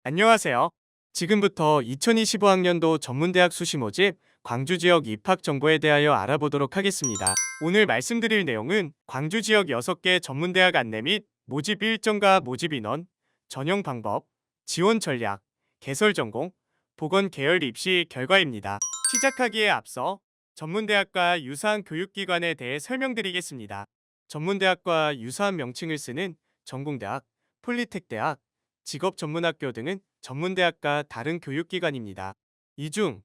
안녕하세요. 지금부터 2025학년도 전문대학 수시 모집 광주 지역 입학 정보에 대하여 알아보도록 하겠습니다. 오늘 말씀드릴 내용은 광주 지역 6개 전문대학 안내 및 모집 일정과 모집 인원, 전형 방법, 지원 전략, 개설 전공, 보건 계열 입시 결과입니다. 시작하기에 앞서 전문대학과 유사한 교육기관에 대해 설명드리겠습니다. 전문대학과 유사한 명칭을 쓰는 전공대학, 폴리텍대학, 직업전문학교 등은 전문대학과 다른 교육기관입니다. 이 중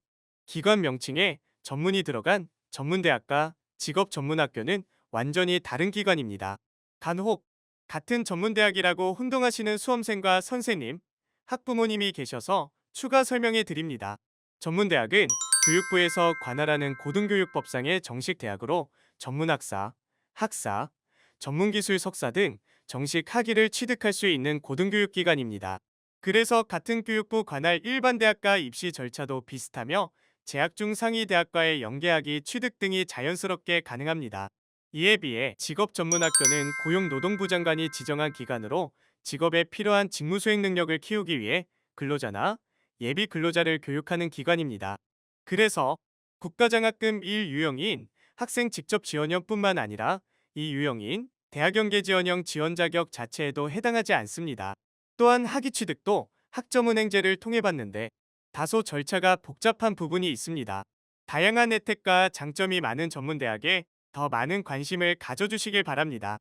기관 명칭에 전문이 들어간 전문대학과 직업전문학교는 완전히 다른 기관입니다. 간혹 같은 전문대학이라고 혼동하시는 수험생과 선생님, 학부모님이 계셔서 추가 설명해 드립니다. 전문대학은 교육부에서 관할하는 고등교육법상의 정식 대학으로 전문학사, 학사, 전문기술 석사 등 정식 학위를 취득할 수 있는 고등교육기관입니다. 그래서 같은 교육부 관할 일반 대학과 입시 절차도 비슷하며 재학 중 상위 대학과의 연계학위 취득 등이 자연스럽게 가능합니다. 이에 비해 직업전문학교는 고용노동부 장관이 지정한 기관으로 직업에 필요한 직무 수행 능력을 키우기 위해 근로자나 예비 근로자를 교육하는 기관입니다. 그래서 국가장학금 1유형인 학생 직접 지원형뿐만 아니라 2유형인 대학연계 지원형 지원 자격 자체에도 해당하지 않습니다. 또한 학위 취득도 학점은행제를 통해 받는데 다소 절차가 복잡한 부분이 있습니다. 다양한 혜택과 장점이 많은 전문대학에 더 많은 관심을 가져주시길 바랍니다.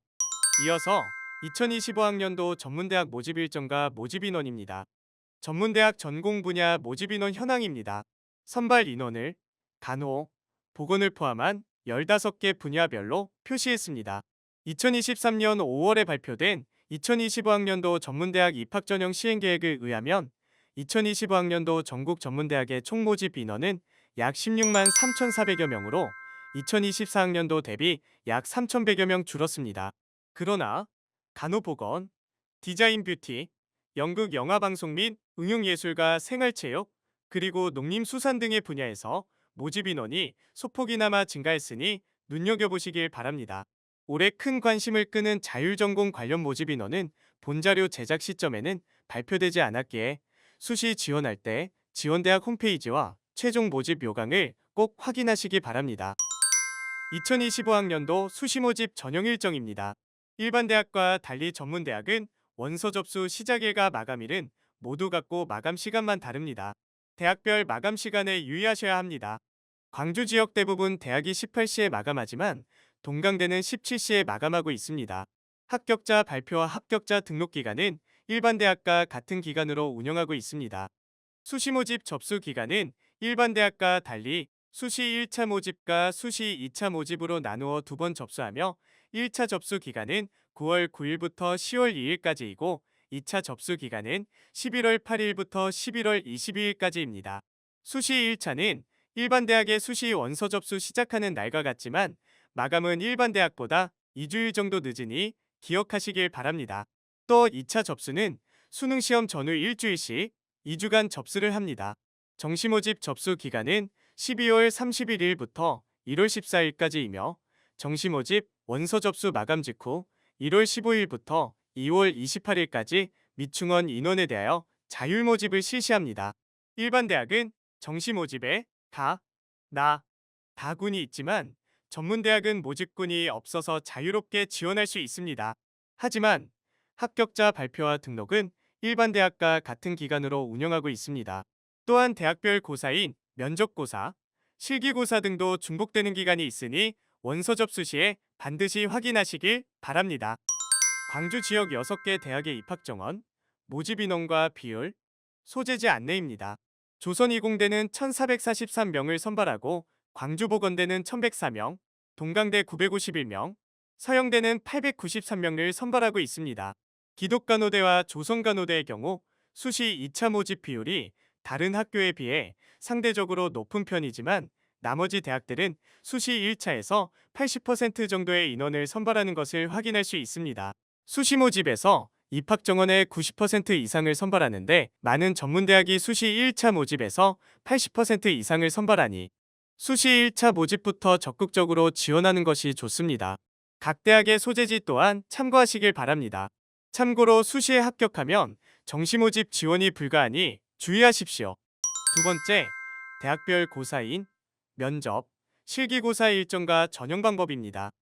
이어서 2025학년도 전문대학 모집 일정과 모집 인원입니다. 전문대학 전공 분야 모집 인원 현황입니다. 선발 인원을 간호, 보건을 포함한 15개 분야별로 표시했습니다. 2023년 5월에 발표된 2025학년도 전문대학 입학 전형 시행계획에 의하면 2025학년도 전국 전문대학의 총 모집 인원은 약 16만 3,400여 명으로 2024학년도 대비 약 3,100여 명 줄었습니다. 그러나 간호보건, 디자인 뷰티, 연극 영화방송 및 응용예술과 생활체육, 그리고 농림수산 등의 분야에서 모집 인원이 소폭이나마 증가했으니 눈여겨보시길 바랍니다. 올해 큰 관심을 끄는 자율전공 관련 모집 인원은 본자료 제작 시점에는 발표되지 않았기에 수시 지원할 때 지원대학 홈페이지와 최종 모집 요강을 꼭 확인하시기 바랍니다. 2025학년도 수시 모집 전형 일정입니다. 일반 대학과 달리 전문대학은 원서 접수 시작일과 마감일은 모두 같고 마감 시간만 다릅니다. 대학별 마감 시간에 유의하셔야 합니다. 광주 지역 대부분 대학이 18시에 마감하지만 동강대는 17시에 마감하고 있습니다. 합격자 발표와 합격자 등록 기간은 일반 대학과 같은 기간으로 운영하고 있습니다. 수시 모집 접수 기간은 일반 대학과 달리 수시 1차 모집과 수시 2차 모집으로 나누어 2번 접수하며 1차 접수 기간은 9월 9일부터 10월 2일까지이고 2차 접수 기간은 11월 8일부터 11월 22일까지입니다. 수시 1차는 일반 대학의 수시 원서 접수 시작하는 날과 같지만 마감은 일반 대학보다 2주일 정도 늦으니 기억하시길 바랍니다. 또 2차 접수는 수능 시험 전후 일주일씩 2주간 접수를 합니다. 정시 모집 접수 기간은 12월 31일부터 1월 14일까지이며 정시 모집 원서 접수 마감 직후 1월 15일부터 2월 28일까지 미충원 인원에 대하여 자율 모집을 실시합니다. 일반 대학은 정시 모집에 가, 나, 다군이 있지만 전문대학은 모집군이 없어서 자유롭게 지원할 수 있습니다. 하지만 합격자 발표와 등록은 일반 대학과 같은 기간으로 운영하고 있습니다. 또한 대학별 고사인 면접고사, 실기고사 등도 중복되는 기간이 있으니 원서 접수 시에 반드시 확인하시길 바랍니다. 광주 지역 6개 대학의 입학 정원, 모집 인원과 비율, 소재지 안내입니다. 조선이공대는 1,443명을 선발하고 광주보건대는 1,104명, 동강대 951명, 서영대는 893명을 선발하고 있습니다. 기독간호대와 조선간호대의 경우 수시 2차 모집 비율이 다른 학교에 비해 상대적으로 높은 편이지만 나머지 대학들은 수시 1차에서 80% 정도의 인원을 선발하는 것을 확인할 수 있습니다. 수시 모집에서 입학 정원의 90% 이상을 선발하는데 많은 전문대학이 수시 1차 모집에서 80% 이상을 선발하니 수시 1차 모집부터 적극적으로 지원하는 것이 좋습니다. 각 대학의 소재지 또한 참고하시길 바랍니다. 참고로 수시에 합격하면 정시 모집 지원이 불가하니 주의하십시오. 두 번째, 대학별 고사인 면접, 실기고사 일정과 전형 방법입니다.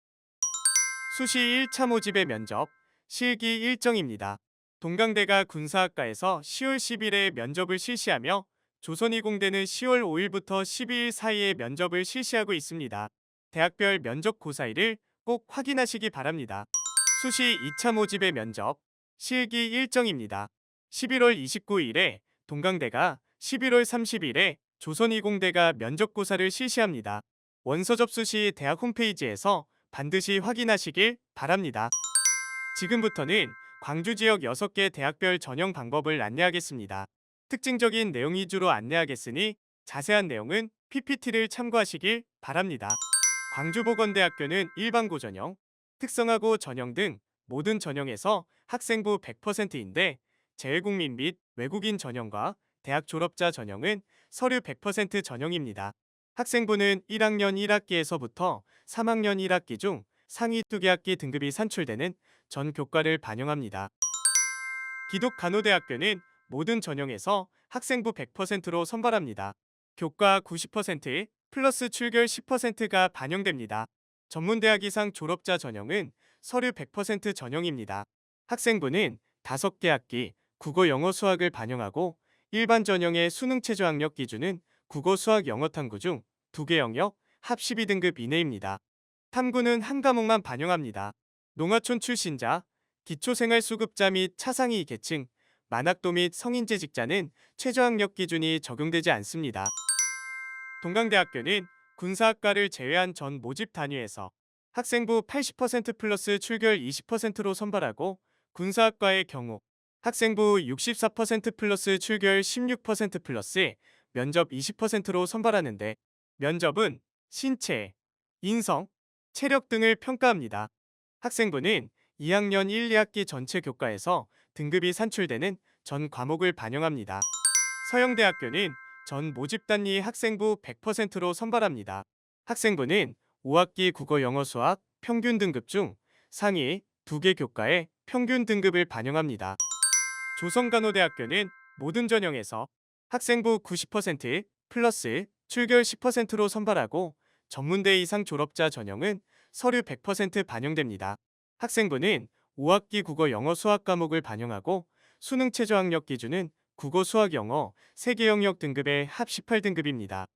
수시 1차 모집의 면접, 실기 일정입니다. 동강대가 군사학과에서 10월 10일에 면접을 실시하며 조선이공대는 10월 5일부터 12일 사이에 면접을 실시하고 있습니다. 대학별 면접 고사일을 꼭 확인하시기 바랍니다. 수시 2차 모집의 면접, 실기 일정입니다. 11월 29일에 동강대가 11월 30일에 조선이공대가 면접고사를 실시합니다. 원서 접수 시 대학 홈페이지에서 반드시 확인하시길 바랍니다. 지금부터는 광주 지역 6개 대학별 전형 방법을 안내하겠습니다. 특징적인 내용 위주로 안내하겠으니 자세한 내용은 PPT를 참고하시길 바랍니다. 광주보건대학교는 일반고 전형, 특성화고 전형 등 모든 전형에서 학생부 100%인데 재외국민 및 외국인 전형과 대학 졸업자 전형은 서류 100% 전형입니다. 학생부는 1학년 1학기에서부터 3학년 1학기 중 상위 2개 학기 등급이 산출되는 전 교과를 반영합니다. 기독간호대학교는 모든 전형에서 학생부 100%로 선발합니다. 교과 90% 플러스 출결 10%가 반영됩니다. 전문대학 이상 졸업자 전형은 서류 100% 전형입니다. 학생부는 5개 학기 국어, 영어, 수학을 반영하고 일반 전형의 수능 최저 학력 기준은 국어, 수학, 영어, 탐구 중 2개 영역 합 12등급 이내입니다. 탐구는 한 과목만 반영합니다. 농어촌 출신자, 기초생활수급자 및 차상위 계층, 만학도 및 성인재직자는 최저학력 기준이 적용되지 않습니다. 동강대학교는 군사학과를 제외한 전 모집 단위에서 학생부 80% 플러스 출결 20%로 선발하고 군사학과의 경우 학생부 64% 플러스 출결 16% 플러스 면접 20%로 선발하는데 면접은 신체, 인성, 체력 등을 평가합니다. 학생부는 2학년 1, 2학기 전체 교과에서 등급이 산출되는 전 과목을 반영합니다. 서영대학교는 전 모집단위 학생부 100%로 선발합니다. 학생부는 5학기 국어, 영어, 수학 평균 등급 중 상위 2개 교과의 평균 등급을 반영합니다. 조선간호대학교는 모든 전형에서 학생부 90% 플러스 출결 10%로 선발하고 전문대 이상 졸업자 전형은 서류 100% 반영됩니다. 학생부는 5학기 국어, 영어, 수학 과목을 반영하고 수능 최저학력 기준은 국어, 수학, 영어 3개 영역 등급의 합 18등급입니다.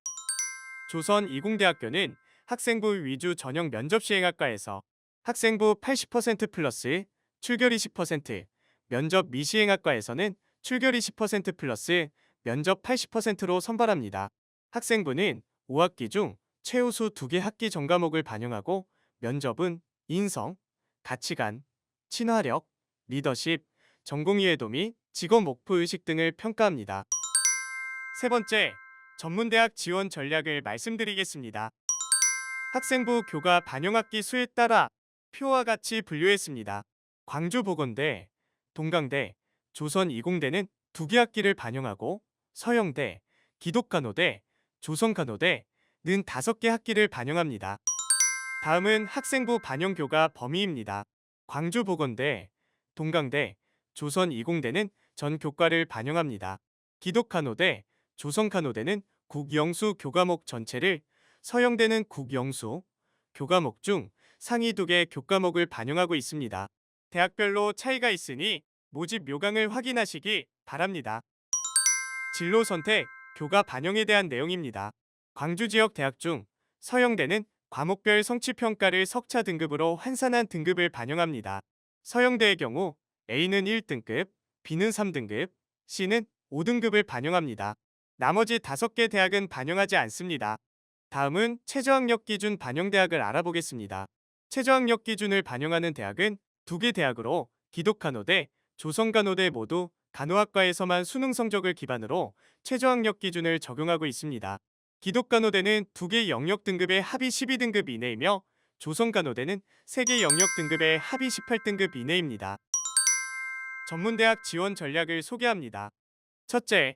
조선이공대학교는 학생부 위주 전형 면접 시행학과에서 학생부 80% 플러스 출결 20%, 면접 미시행학과에서는 출결 20% 플러스 면접 80%로 선발합니다. 학생부는 5학기 중 최우수 2개 학기 전과목을 반영하고 면접은 인성, 가치관, 친화력, 리더십, 전공이해도 및 직업 목표의식 등을 평가합니다. 세 번째, 전문대학 지원 전략을 말씀드리겠습니다. 학생부 교과 반영학기 수에 따라 표와 같이 분류했습니다. 광주보건대, 동강대, 조선이공대는 2개 학기를 반영하고 서영대, 기독간호대, 조선간호대는 5개 학기를 반영합니다. 다음은 학생부 반영 교과 범위입니다. 광주보건대, 동강대, 조선이공대는 전 교과를 반영합니다. 기독간호대, 조선간호대는 국영수 교과목 전체를, 서영대는 국영수 교과목 중 상위 2개 교과목을 반영하고 있습니다. 대학별로 차이가 있으니 모집 요강을 확인하시기 바랍니다. 진로 선택, 교과 반영에 대한 내용입니다. 광주 지역 대학 중 서영대는 과목별 성취평가를 석차 등급으로 환산한 등급을 반영합니다. 서영대의 경우 A는 1등급, B는 3등급, C는 5등급을 반영합니다. 나머지 5개 대학은 반영하지 않습니다. 다음은 최저학력 기준 반영 대학을 알아보겠습니다. 최저학력 기준을 반영하는 대학은 2개 대학으로 기독간호대, 조선간호대 모두 간호학과에서만 수능 성적을 기반으로 최저학력 기준을 적용하고 있습니다. 기독간호대는 2개 영역 등급의 합이 12등급 이내이며 조선간호대는 3개 영역 등급의 합이 18등급 이내입니다. 전문대학 지원 전략을 소개합니다. 첫째,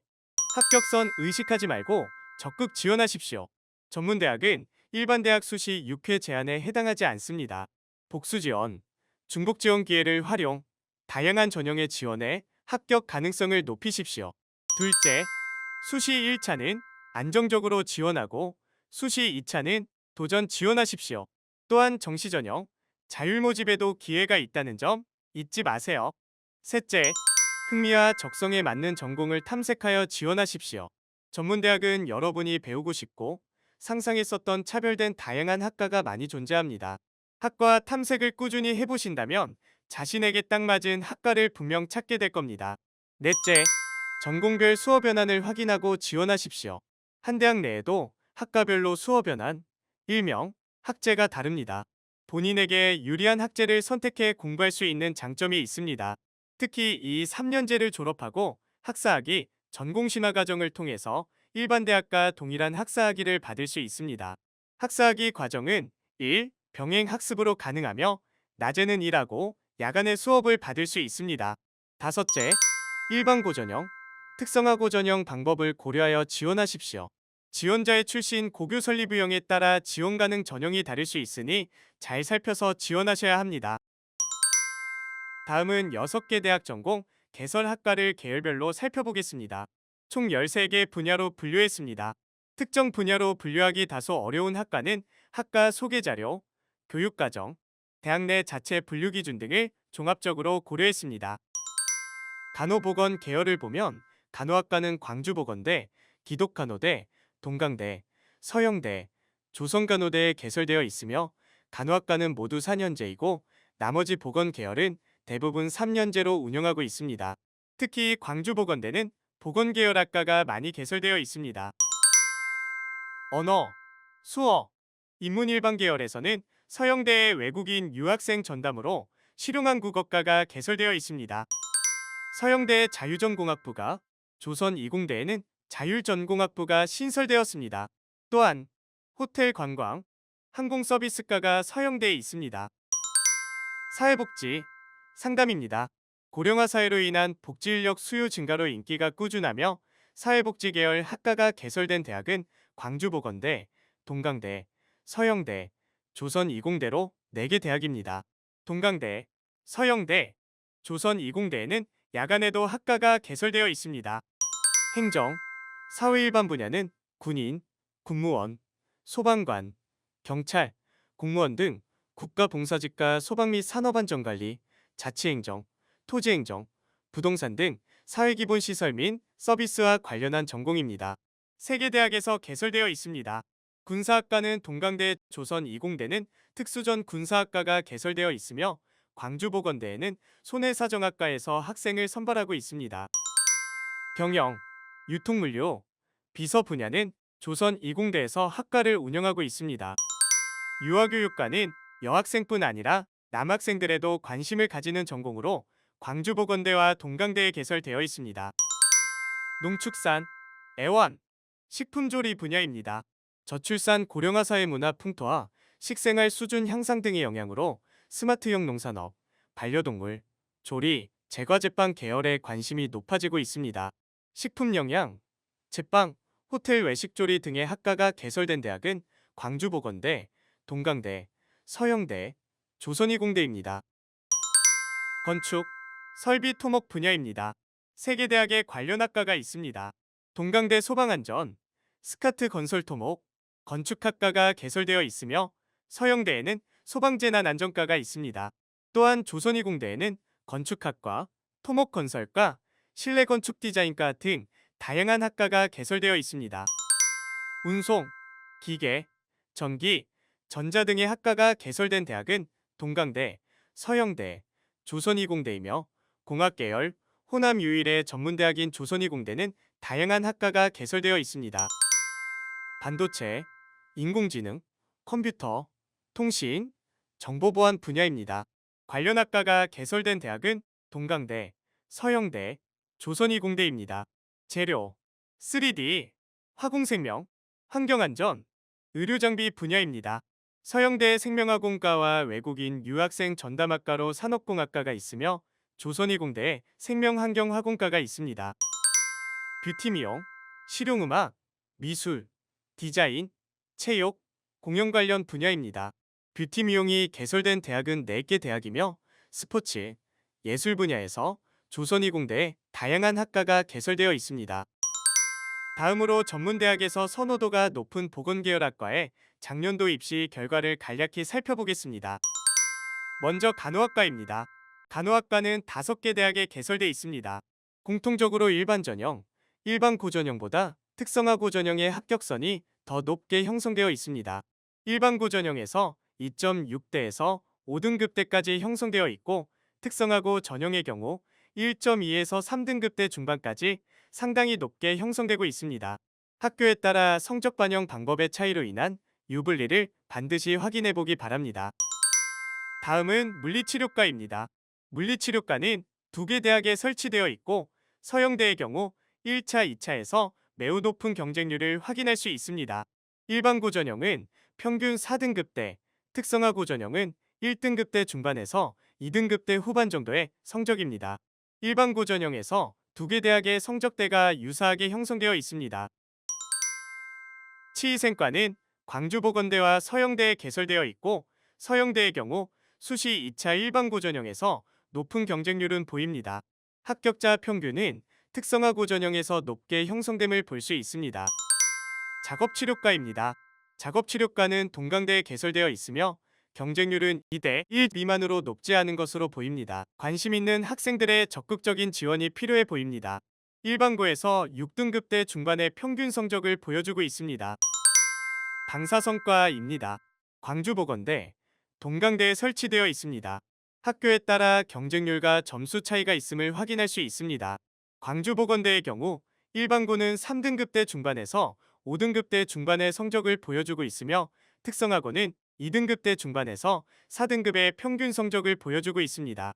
합격선 의식하지 말고 적극 지원하십시오. 전문대학은 일반 대학 수시 6회 제한에 해당하지 않습니다. 복수 지원, 중복 지원 기회를 활용, 다양한 전형의 지원에 합격 가능성을 높이십시오. 둘째, 수시 1차는 안정적으로 지원하고 수시 2차는 도전 지원하십시오. 또한 정시전형, 자율모집에도 기회가 있다는 점 잊지 마세요. 셋째, 흥미와 적성에 맞는 전공을 탐색하여 지원하십시오. 전문대학은 여러분이 배우고 싶고 상상했었던 차별된 다양한 학과가 많이 존재합니다. 학과 탐색을 꾸준히 해보신다면 자신에게 딱 맞은 학과를 분명 찾게 될 겁니다. 넷째, 전공별 수업 연한을 확인하고 지원하십시오. 한 대학 내에도 학과별로 수업 연한, 일명 학제가 다릅니다. 본인에게 유리한 학제를 선택해 공부할 수 있는 장점이 있습니다. 특히 이 3년제를 졸업하고 학사학위, 전공심화 과정을 통해서 일반 대학과 동일한 학사학위를 받을 수 있습니다. 학사학위 과정은 1. 병행 학습으로 가능하며 낮에는 일하고 야간에 수업을 받을 수 있습니다. 다섯째, 일반고 전형, 특성화고 전형 방법을 고려하여 지원하십시오. 지원자의 출신 고교 설립 유형에 따라 지원 가능 전형이 다를 수 있으니 잘 살펴서 지원하셔야 합니다. 다음은 6개 대학 전공, 개설 학과를 계열별로 살펴보겠습니다. 총 13개 분야로 분류했습니다. 특정 분야로 분류하기 다소 어려운 학과는 학과 소개자료, 교육과정, 대학 내 자체 분류 기준 등을 종합적으로 고려했습니다. 간호보건 계열을 보면 간호학과는 광주보건대, 기독간호대, 동강대, 서영대, 조선간호대에 개설되어 있으며 간호학과는 모두 4년제이고 나머지 보건 계열은 대부분 3년제로 운영하고 있습니다. 특히 광주보건대는 보건계열학과가 많이 개설되어 있습니다. 언어, 수어, 인문일반 계열에서는 서영대의 외국인 유학생 전담으로 실용한 국어과가 개설되어 있습니다. 서영대의 자유전공학부가, 조선이공대에는 자율전공학부가 신설되었습니다. 또한 호텔 관광, 항공서비스과가 서영대에 있습니다. 사회복지, 상담입니다. 고령화 사회로 인한 복지인력 수요 증가로 인기가 꾸준하며 사회복지 계열 학과가 개설된 대학은 광주보건대, 동강대, 서영대, 조선이공대로 4개 대학입니다. 동강대, 서영대, 조선이공대에는 야간에도 학과가 개설되어 있습니다. 행정, 사회일반 분야는 군인, 군무원, 소방관, 경찰, 공무원 등 국가봉사직과 소방 및 산업안전관리, 자치행정, 토지행정, 부동산 등 사회기본시설 및 서비스와 관련한 전공입니다. 세계대학에서 개설되어 있습니다. 군사학과는 동강대, 조선이공대는 특수전 군사학과가 개설되어 있으며 광주보건대에는 손해사정학과에서 학생을 선발하고 있습니다. 경영, 유통물류, 비서 분야는 조선이공대에서 학과를 운영하고 있습니다. 유아교육과는 여학생뿐 아니라 남학생들에도 관심을 가지는 전공으로 광주보건대와 동강대에 개설되어 있습니다. 농축산, 애완, 식품조리 분야입니다. 저출산 고령화 사회 문화 풍토와 식생활 수준 향상 등의 영향으로 스마트형 농산업, 반려동물, 조리, 제과 제빵 계열에 관심이 높아지고 있습니다. 식품 영양, 제빵, 호텔 외식조리 등의 학과가 개설된 대학은 광주보건대, 동강대, 서영대, 조선이공대입니다. 건축, 설비 토목 분야입니다. 세계대학에 관련 학과가 있습니다. 동강대 소방안전, 스카트 건설 토목, 건축학과가 개설되어 있으며 서영대에는 소방재난안전과가 있습니다. 또한 조선이공대에는 건축학과, 토목건설과, 실내건축디자인과 등 다양한 학과가 개설되어 있습니다. 운송, 기계, 전기, 전자 등의 학과가 개설된 대학은 동강대, 서영대, 조선이공대이며 공학계열, 호남 유일의 전문대학인 조선이공대는 다양한 학과가 개설되어 있습니다. 반도체, 인공지능, 컴퓨터, 통신, 정보보안 분야입니다. 관련 학과가 개설된 대학은 동강대, 서영대, 조선이공대입니다. 재료, 3D, 화공생명, 환경안전, 의료장비 분야입니다. 서영대 생명화공과와 외국인 유학생 전담학과로 산업공학과가 있으며 조선이공대에 생명환경화공과가 있습니다. 뷰티미용, 실용음악, 미술, 디자인, 체육, 공연 관련 분야입니다. 뷰티 미용이 개설된 대학은 4개 대학이며 스포츠, 예술 분야에서 조선이공대에 다양한 학과가 개설되어 있습니다. 다음으로 전문대학에서 선호도가 높은 보건계열학과의 작년도 입시 결과를 간략히 살펴보겠습니다. 먼저 간호학과입니다. 간호학과는 5개 대학에 개설돼 있습니다. 공통적으로 일반 전형, 일반 고전형보다 특성화 고전형의 합격선이 더 높게 형성되어 있습니다. 일반 고전형에서 2.6대에서 5등급대까지 형성되어 있고, 특성화고 전형의 경우 1.2에서 3등급대 중반까지 상당히 높게 형성되고 있습니다. 학교에 따라 성적 반영 방법의 차이로 인한 유불리를 반드시 확인해 보기 바랍니다. 다음은 물리치료과입니다. 물리치료과는 2개 대학에 설치되어 있고, 서영대의 경우 1차, 2차에서 매우 높은 경쟁률을 확인할 수 있습니다. 일반 고전형은 평균 4등급대, 특성화 고전형은 1등급대 중반에서 2등급대 후반 정도의 성적입니다. 일반 고전형에서 2개 대학의 성적대가 유사하게 형성되어 있습니다. 치의생과는 광주보건대와 서영대에 개설되어 있고, 서영대의 경우 수시 2차 일반 고전형에서 높은 경쟁률은 보입니다. 합격자 평균은 특성화 고전형에서 높게 형성됨을 볼 수 있습니다. 작업치료과입니다. 작업치료과는 동강대에 개설되어 있으며 경쟁률은 2대 1 미만으로 높지 않은 것으로 보입니다. 관심 있는 학생들의 적극적인 지원이 필요해 보입니다. 일반고에서 6등급대 중반의 평균 성적을 보여주고 있습니다. 방사선과입니다. 광주보건대, 동강대에 설치되어 있습니다. 학교에 따라 경쟁률과 점수 차이가 있음을 확인할 수 있습니다. 광주보건대의 경우 일반고는 3등급대 중반에서 5등급대 중반의 성적을 보여주고 있으며, 특성화고는 2등급대 중반에서 4등급의 평균 성적을 보여주고 있습니다.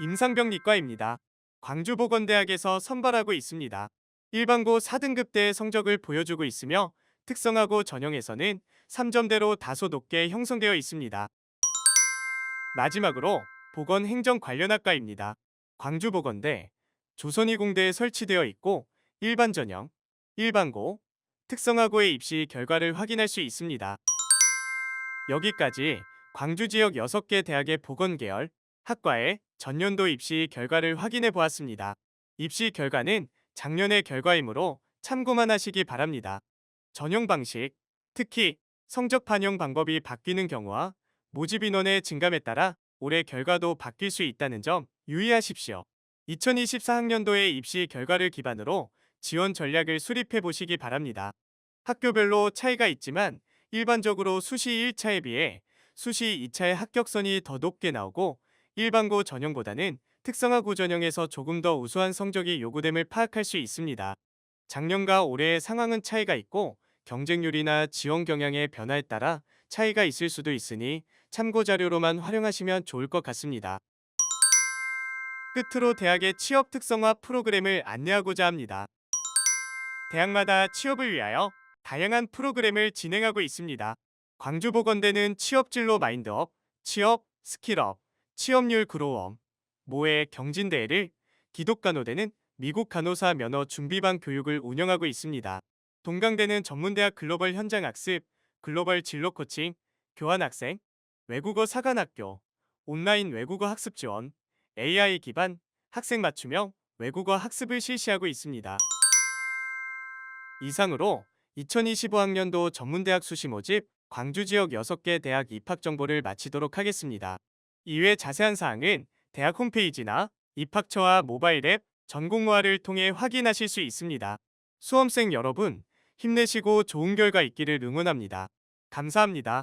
임상병리과입니다. 광주보건대학에서 선발하고 있습니다. 일반고 4등급대의 성적을 보여주고 있으며, 특성화고 전형에서는 3점대로 다소 높게 형성되어 있습니다. 마지막으로 보건행정 관련 학과입니다. 광주보건대, 조선이공대에 설치되어 있고, 일반 전형, 일반고, 특성화고의 입시 결과를 확인할 수 있습니다. 여기까지 광주 지역 6개 대학의 보건계열 학과의 전년도 입시 결과를 확인해 보았습니다. 입시 결과는 작년의 결과이므로 참고만 하시기 바랍니다. 전형 방식, 특히 성적 반영 방법이 바뀌는 경우와 모집 인원의 증감에 따라 올해 결과도 바뀔 수 있다는 점 유의하십시오. 2024학년도의 입시 결과를 기반으로 지원 전략을 수립해 보시기 바랍니다. 학교별로 차이가 있지만 일반적으로 수시 1차에 비해 수시 2차의 합격선이 더 높게 나오고, 일반고 전형보다는 특성화고 전형에서 조금 더 우수한 성적이 요구됨을 파악할 수 있습니다. 작년과 올해의 상황은 차이가 있고, 경쟁률이나 지원 경향의 변화에 따라 차이가 있을 수도 있으니 참고 자료로만 활용하시면 좋을 것 같습니다. 끝으로 대학의 취업 특성화 프로그램을 안내하고자 합니다. 대학마다 취업을 위하여 다양한 프로그램을 진행하고 있습니다. 광주보건대는 취업진로 마인드업, 취업, 스킬업, 취업률 그로엄, 모의 경진대회를, 기독간호대는 미국 간호사 면허 준비반 교육을 운영하고 있습니다. 동강대는 전문대학 글로벌 현장학습, 글로벌 진로 코칭, 교환학생, 외국어 사관학교, 온라인 외국어 학습 지원, AI 기반 학생 맞춤형 외국어 학습을 실시하고 있습니다. 이상으로 2025학년도 전문대학 수시 모집 광주 지역 6개 대학 입학 정보를 마치도록 하겠습니다. 이외 자세한 사항은 대학 홈페이지나 입학처와 모바일 앱 전공모아를 통해 확인하실 수 있습니다. 수험생 여러분, 힘내시고 좋은 결과 있기를 응원합니다. 감사합니다.